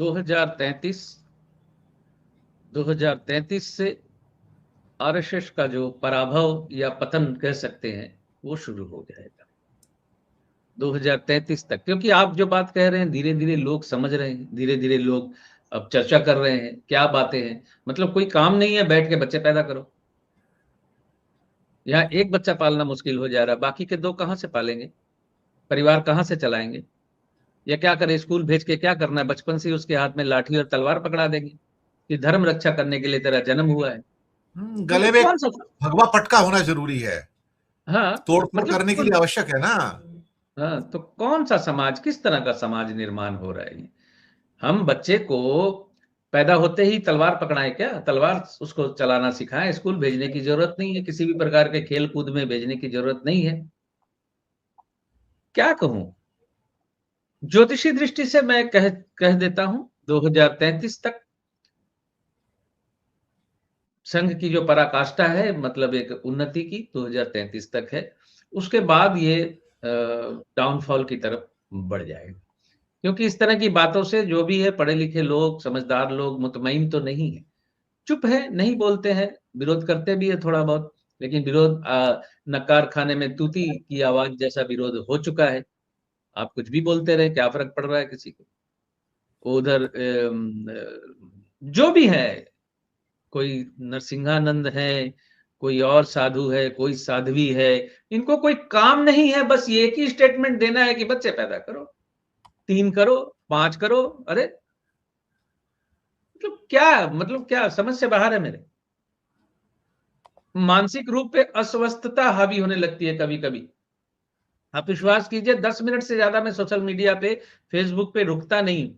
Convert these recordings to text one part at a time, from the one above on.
2033 2033 से आरएसएस का जो पराभव या पतन कह सकते हैं वो शुरू हो जाएगा 2033 तक। क्योंकि आप जो बात कह रहे हैं धीरे धीरे लोग समझ रहे हैं, धीरे धीरे लोग अब चर्चा कर रहे हैं क्या बातें हैं। मतलब कोई काम नहीं है, बैठ के बच्चे पैदा करो। यहाँ एक बच्चा पालना मुश्किल हो जा रहा है, बाकी के दो कहाँ से पालेंगे, परिवार कहाँ से चलाएंगे, या क्या करें, स्कूल भेज के क्या करना है, बचपन से ही उसके हाथ में लाठी और तलवार पकड़ा देंगे कि धर्म रक्षा करने के लिए तेरा जन्म हुआ है। गले मतलब में कौन सा, भगवा पटका होना जरूरी है, हाँ तोड़फोड़ मतलब करने के लिए आवश्यक है ना। हाँ तो कौन सा समाज, किस तरह का समाज निर्माण हो रहा है। हम बच्चे को पैदा होते ही तलवार पकड़ाएं क्या, तलवार उसको चलाना सिखाएं, स्कूल भेजने की जरूरत नहीं है, किसी भी प्रकार के खेल कूद में भेजने की जरूरत नहीं है। क्या कहूं, ज्योतिषी दृष्टि से मैं कह देता हूं 2033 तक संघ की जो पराकाष्ठा है, मतलब एक उन्नति की 2033 तक है। उसके बाद ये डाउनफॉल की तरफ बढ़ जाएगा। क्योंकि इस तरह की बातों से जो भी है, पढ़े लिखे लोग, समझदार लोग मुतमईन तो नहीं है, चुप है, नहीं बोलते हैं, विरोध करते भी है थोड़ा बहुत, लेकिन विरोध नकार खाने में तूती की आवाज जैसा विरोध हो चुका है। आप कुछ भी बोलते रहे, क्या फर्क पड़ रहा है किसी को। उधर जो भी है, कोई नरसिंहानंद है, कोई और साधु है, कोई साध्वी है, इनको कोई काम नहीं है, बस ये एक ही स्टेटमेंट देना है कि बच्चे पैदा करो, 3 करो, 5 करो। अरे मतलब क्या समझ से बाहर है मेरे। मानसिक रूप पे अस्वस्थता हावी होने लगती है कभी कभी। आप विश्वास कीजिए, 10 मिनट से ज्यादा मैं सोशल मीडिया पे, फेसबुक पे रुकता नहीं।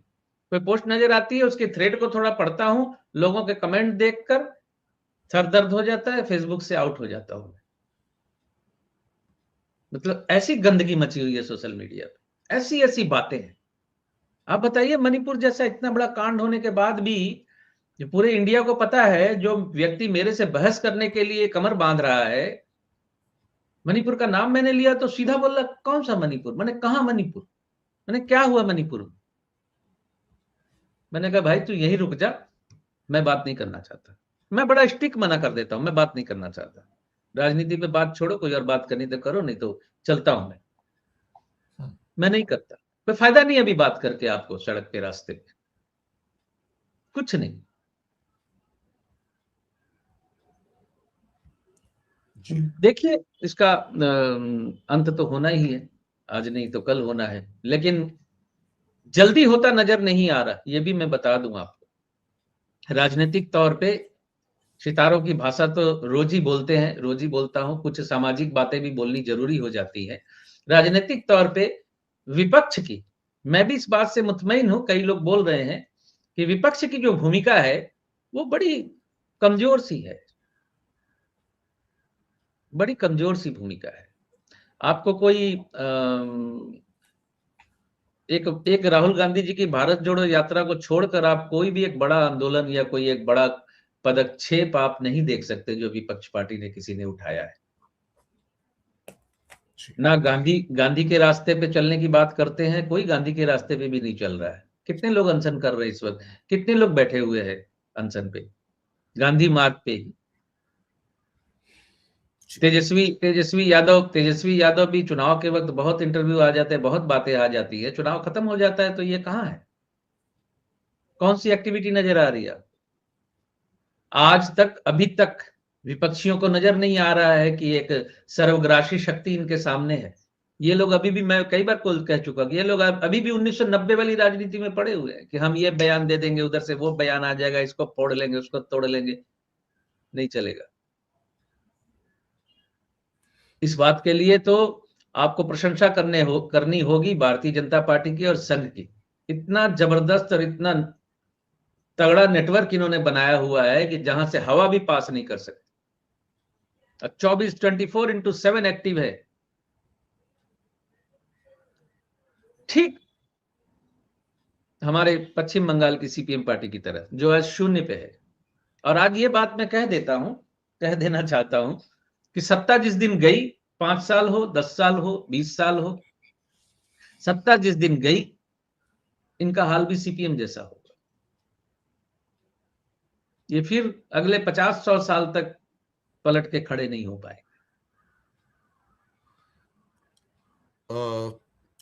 कोई पोस्ट नजर आती है, उसके थ्रेड को थोड़ा पढ़ता हूं, लोगों के कमेंट देखकर सर दर्द हो जाता है, फेसबुक से आउट हो जाता हूं। मतलब ऐसी गंदगी मची हुई है सोशल मीडिया पे, ऐसी ऐसी बातें हैं। आप बताइए, मणिपुर जैसा इतना बड़ा कांड होने के बाद भी ये पूरे इंडिया को पता है, जो व्यक्ति मेरे से बहस करने के लिए कमर बांध रहा है, मणिपुर का नाम मैंने लिया तो सीधा बोला कौन सा मणिपुर, मैंने कहा मणिपुर, मैंने क्या हुआ मणिपुर में। मैंने कहा भाई तू यहीं रुक जा, मैं बात नहीं करना चाहता। मैं बड़ा स्टिक मना कर देता हूं, मैं बात नहीं करना चाहता। राजनीति पे बात छोड़ो, कोई और बात करनी तो करो, नहीं तो चलता हूं मैं नहीं करता। कोई फायदा नहीं अभी बात करके आपको, सड़क पे रास्ते पे कुछ नहीं। देखिए इसका अंत तो होना ही है, आज नहीं तो कल होना है, लेकिन जल्दी होता नजर नहीं आ रहा, ये भी मैं बता दूं आपको। राजनीतिक तौर पे सितारों की भाषा तो रोज ही बोलते हैं, रोज ही बोलता हूं, कुछ सामाजिक बातें भी बोलनी जरूरी हो जाती है। राजनीतिक तौर पे विपक्ष की, मैं भी इस बात से मुतमईन हूं, कई लोग बोल रहे हैं कि विपक्ष की जो भूमिका है वो बड़ी कमजोर सी है, बड़ी कमजोर सी भूमिका है। आपको कोई एक एक राहुल गांधी जी की भारत जोड़ो यात्रा को छोड़कर आप कोई भी एक बड़ा आंदोलन या कोई एक बड़ा पदक्षेप आप नहीं देख सकते जो विपक्ष पार्टी ने किसी ने उठाया है। ना गांधी गांधी के रास्ते पे चलने की बात करते हैं, कोई गांधी के रास्ते पे भी नहीं चल रहा है। कितने लोग अनशन कर रहे हैं इस वक्त, कितने लोग बैठे हुए हैं अनशन पे, गांधी मार्ग पे ही। तेजस्वी यादव भी चुनाव के वक्त बहुत इंटरव्यू आ जाते हैं, बहुत बातें आ जाती है, चुनाव खत्म हो जाता है तो ये कहां है, कौन सी एक्टिविटी नजर आ रही है। आज तक, अभी तक विपक्षियों को नजर नहीं आ रहा है कि एक सर्वग्रासी शक्ति इनके सामने है। ये लोग अभी भी, मैं कई बार कह चुका कि ये लोग अभी भी 1990 वाली राजनीति में पड़े हुए हैं कि हम ये बयान दे देंगे, उधर से वो बयान आ जाएगा, इसको फोड़ लेंगे, उसको तोड़ लेंगे। नहीं चलेगा। इस बात के लिए तो आपको प्रशंसा करनी होगी भारतीय जनता पार्टी की और संघ की। इतना जबरदस्त और इतना तगड़ा नेटवर्क इन्होंने बनाया हुआ है कि जहां से हवा भी पास नहीं कर सकती। 24/7 एक्टिव है। ठीक हमारे पश्चिम बंगाल की सीपीएम पार्टी की तरह, जो आज शून्य पे है। और आज ये बात मैं कह देना चाहता हूं कि सत्ता जिस दिन गई, 5 साल हो, 10 साल हो, 20 साल हो, सत्ता जिस दिन गई, इनका हाल भी सीपीएम जैसा होगा। ये फिर अगले 50-100 साल तक पलट के खड़े नहीं हो पाए।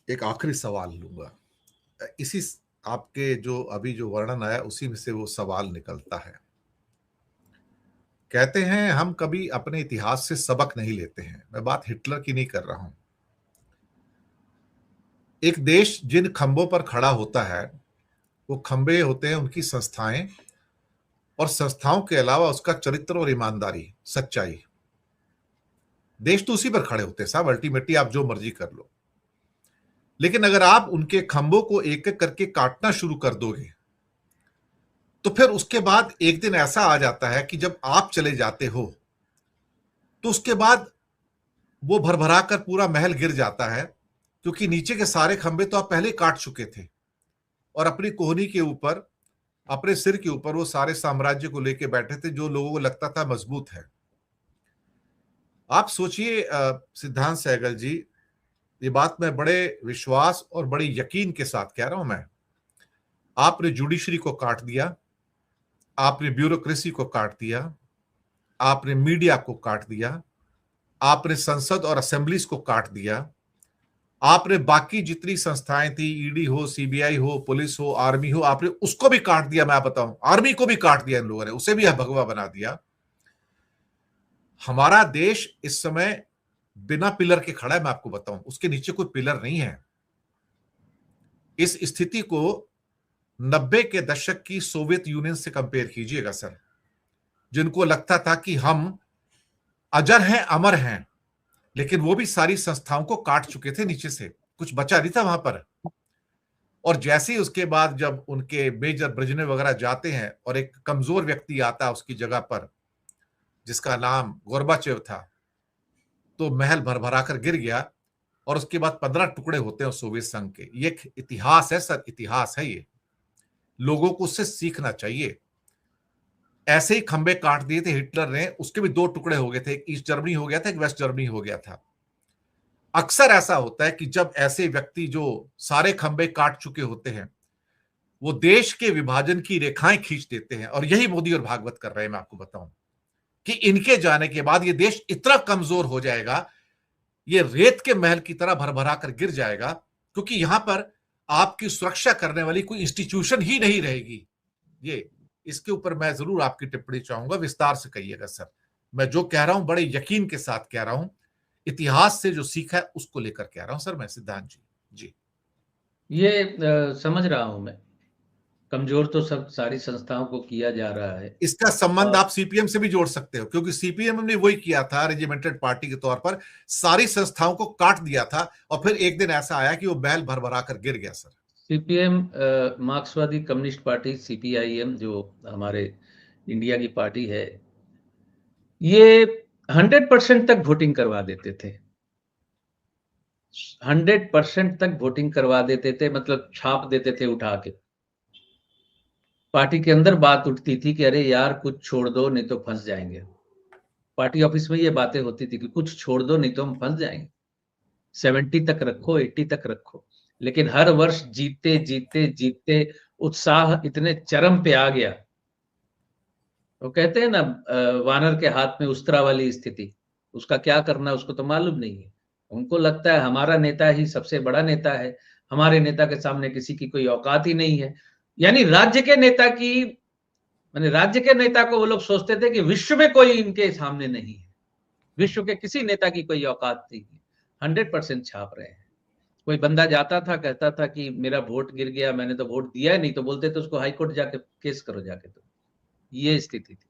एक आखिरी सवाल लूंगा, इसी आपके जो अभी जो वर्णन आया उसी में से वो सवाल निकलता है। कहते हैं हम कभी अपने इतिहास से सबक नहीं लेते हैं। मैं बात हिटलर की नहीं कर रहा हूं। एक देश जिन खंभों पर खड़ा होता है वो खंभे होते हैं उनकी संस्थाएं, और संस्थाओं के अलावा उसका चरित्र और ईमानदारी, सच्चाई। देश तो उसी पर खड़े होते हैं साहब, अल्टीमेटली आप जो मर्जी कर लो। लेकिन अगर आप उनके खंभों को एक एक करके काटना शुरू कर दोगे तो फिर उसके बाद एक दिन ऐसा आ जाता है कि जब आप चले जाते हो तो उसके बाद वो भरभरा कर पूरा महल गिर जाता है, क्योंकि नीचे के सारे खंभे तो आप पहले ही काट चुके थे और अपनी कोहनी के ऊपर, अपने सिर के ऊपर वो सारे साम्राज्य को लेके बैठे थे जो लोगों को लगता था मजबूत है। आप सोचिए सिद्धांत सहगल जी, ये बात मैं बड़े विश्वास और बड़े यकीन के साथ कह रहा हूं मैं। आपने जुडिशरी को काट दिया, आपने ब्यूरोक्रेसी को काट दिया, आपने मीडिया को काट दिया, आपने संसद और असेंबलीज को काट दिया, आपने बाकी जितनी संस्थाएं थी, ईडी हो, सीबीआई हो, पुलिस हो, आर्मी हो, आपने उसको भी काट दिया। मैं बताऊं, आर्मी को भी काट दिया इन लोगों ने, उसे भी भगवा बना दिया। हमारा देश इस समय बिना पिलर के खड़ा है। मैं आपको बताऊं, उसके नीचे कोई पिलर नहीं है। इस स्थिति को 90 के दशक की सोवियत यूनियन से कंपेयर कीजिएगा सर, जिनको लगता था कि हम अजर हैं, अमर हैं, लेकिन वो भी सारी संस्थाओं को काट चुके थे नीचे से, कुछ बचा नहीं था वहां पर। और जैसे ही उसके बाद जब उनके मेजर ब्रेजनेव वगैरह जाते हैं और एक कमजोर व्यक्ति आता है उसकी जगह पर जिसका नाम गोर्बाचेव था, तो महल भरभरा कर गिर गया और उसके बाद 15 टुकड़े होते हैं सोवियत संघ के। ये एक इतिहास है सर, इतिहास है ये। लोगों को उससे सीखना चाहिए। ऐसे ही खंबे काट दिए थे हिटलर ने, उसके भी 2 टुकड़े हो गए थे, एक ईस्ट जर्मनी हो गया था, एक वेस्ट जर्मनी हो गया था। अक्सर ऐसा होता है कि जब ऐसे व्यक्ति जो सारे खंबे काट चुके होते हैं वो देश के विभाजन की रेखाएं खींच देते हैं, और यही मोदी और भागवत कर रहे हैं। मैं आपको बताऊं कि इनके जाने के बाद ये देश इतना कमजोर हो जाएगा, ये रेत के महल की तरह भरभरा कर गिर जाएगा, क्योंकि यहां पर आपकी सुरक्षा करने वाली कोई इंस्टीट्यूशन ही नहीं रहेगी। ये इसके ऊपर मैं जरूर आपकी टिप्पणी चाहूंगा, विस्तार से कहिएगा सर। मैं जो कह रहा हूं बड़े यकीन के साथ कह रहा हूं, इतिहास से जो सीखा है उसको लेकर कह रहा हूं सर मैं, सिद्धांत जी। जी, ये समझ रहा हूं मैं, कमजोर तो सब सारी संस्थाओं को किया जा रहा है। इसका संबंध आप सीपीएम से भी जोड़ सकते हो, क्योंकि सीपीएम ने वही किया था, रेजिमेंटेड पार्टी के तौर पर सारी संस्थाओं को काट दिया था, और फिर एक दिन ऐसा आया कि वो बैल भरभरा कर गिर गया सर। सीपीएम, मार्क्सवादी कम्युनिस्ट पार्टी, सीपीआईएम, जो हमारे इंडिया की पार्टी है, ये 100% तक वोटिंग करवा देते थे। 100% तक वोटिंग करवा देते थे, मतलब छाप देते थे उठा के। पार्टी के अंदर बात उठती थी कि अरे यार कुछ छोड़ दो नहीं तो फंस जाएंगे। पार्टी ऑफिस में ये बातें होती थी कि कुछ छोड़ दो नहीं तो हम फंस जाएंगे। 70 तक रखो, 80 तक रखो। लेकिन हर वर्ष जीतते जीतते जीतते उत्साह इतने चरम पे आ गया। वो कहते हैं ना, वानर के हाथ में उस्तरा वाली स्थिति, उसका क्या करना उसको तो मालूम नहीं है। उनको लगता है हमारा नेता ही सबसे बड़ा नेता है, हमारे नेता के सामने किसी की कोई औकात ही नहीं है। यानी राज्य के नेता की, माने राज्य के नेता को वो लोग सोचते थे कि विश्व में कोई इनके सामने नहीं है, विश्व के किसी नेता की कोई औकात नहीं है। 100% छाप रहे हैं। कोई बंदा जाता था, कहता था कि मेरा वोट गिर गया, मैंने तो वोट दिया ही नहीं, तो बोलते थे उसको हाईकोर्ट जाके केस करो जाके। तो ये स्थिति थी।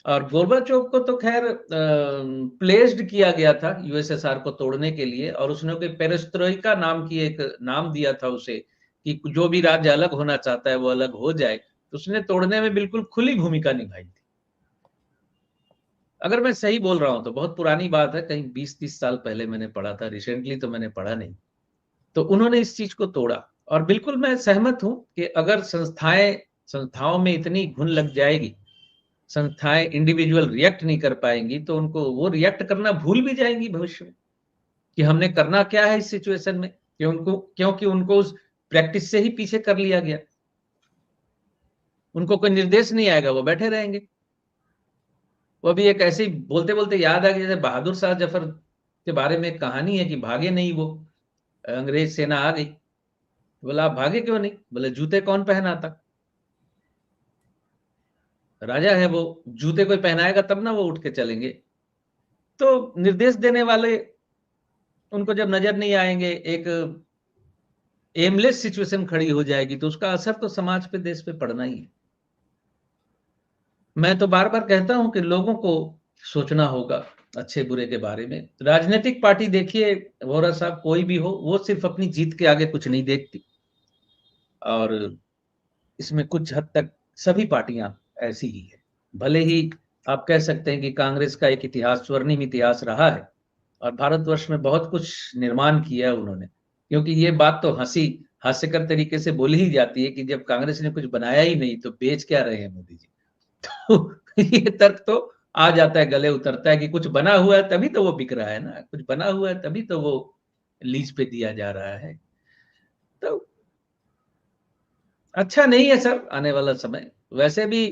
और गोर्बाचोव को तो खैर प्लेस्ड किया गया था यूएसएसआर को तोड़ने के लिए, और उसने कोई पेरेस्ट्रोइका नाम की एक नाम दिया था उसे कि जो भी राज्य अलग होना चाहता है वो अलग हो जाए। तो उसने तोड़ने में बिल्कुल खुली भूमिका निभाई थी। अगर मैं सही बोल रहा हूं तो बहुत पुरानी बात है, कहीं 20-30 साल पहले मैंने पढ़ा था, रिसेंटली तो मैंने पढ़ा नहीं। तो उन्होंने इस चीज को तोड़ा। और बिल्कुल मैं सहमत हूं कि अगर संस्थाओं में इतनी घुन लग जाएगी, संस्थाएं इंडिविजुअल रिएक्ट नहीं कर पाएंगी, तो उनको वो रिएक्ट करना भूल भी जाएंगी भविष्य में कि हमने करना क्या है इस सिचुएशन में, क्योंकि उनको उस प्रैक्टिस से ही पीछे कर लिया गया। उनको कोई निर्देश नहीं आएगा, वो बैठे रहेंगे। वो भी एक ऐसी बोलते बोलते याद आ गई, जैसे बहादुर शाह जफर के बारे में एक कहानी है कि भागे नहीं वो, अंग्रेज सेना आ गई, बोला आप भागे क्यों नहीं, बोले जूते कौन पहनाता, राजा है वो, जूते कोई पहनाएगा तब ना वो उठ के चलेंगे। तो निर्देश देने वाले उनको जब नजर नहीं आएंगे, एक एमलेस सिचुएशन खड़ी हो जाएगी, तो उसका असर तो समाज पे, देश पे पड़ना ही है। मैं तो बार बार कहता हूं कि लोगों को सोचना होगा अच्छे बुरे के बारे में। राजनीतिक पार्टी देखिए वोरा साहब, कोई भी हो, वो सिर्फ अपनी जीत के आगे कुछ नहीं देखती, और इसमें कुछ हद तक सभी पार्टियां ऐसी ही है। भले ही आप कह सकते हैं कि कांग्रेस का एक इतिहास, स्वर्णिम इतिहास रहा है, और भारतवर्ष में बहुत कुछ निर्माण किया है उन्होंने, क्योंकि ये बात तो हास्यकर तरीके से बोली ही जाती है कि जब कांग्रेस ने कुछ बनाया ही नहीं तो बेच क्या रहे हैं मोदी जी। तो ये तर्क तो आ जाता है, गले उतरता है कि कुछ बना हुआ है तभी तो वो बिक रहा है ना, कुछ बना हुआ है तभी तो वो लीज पे दिया जा रहा है। तो अच्छा नहीं है सर आने वाला समय। वैसे भी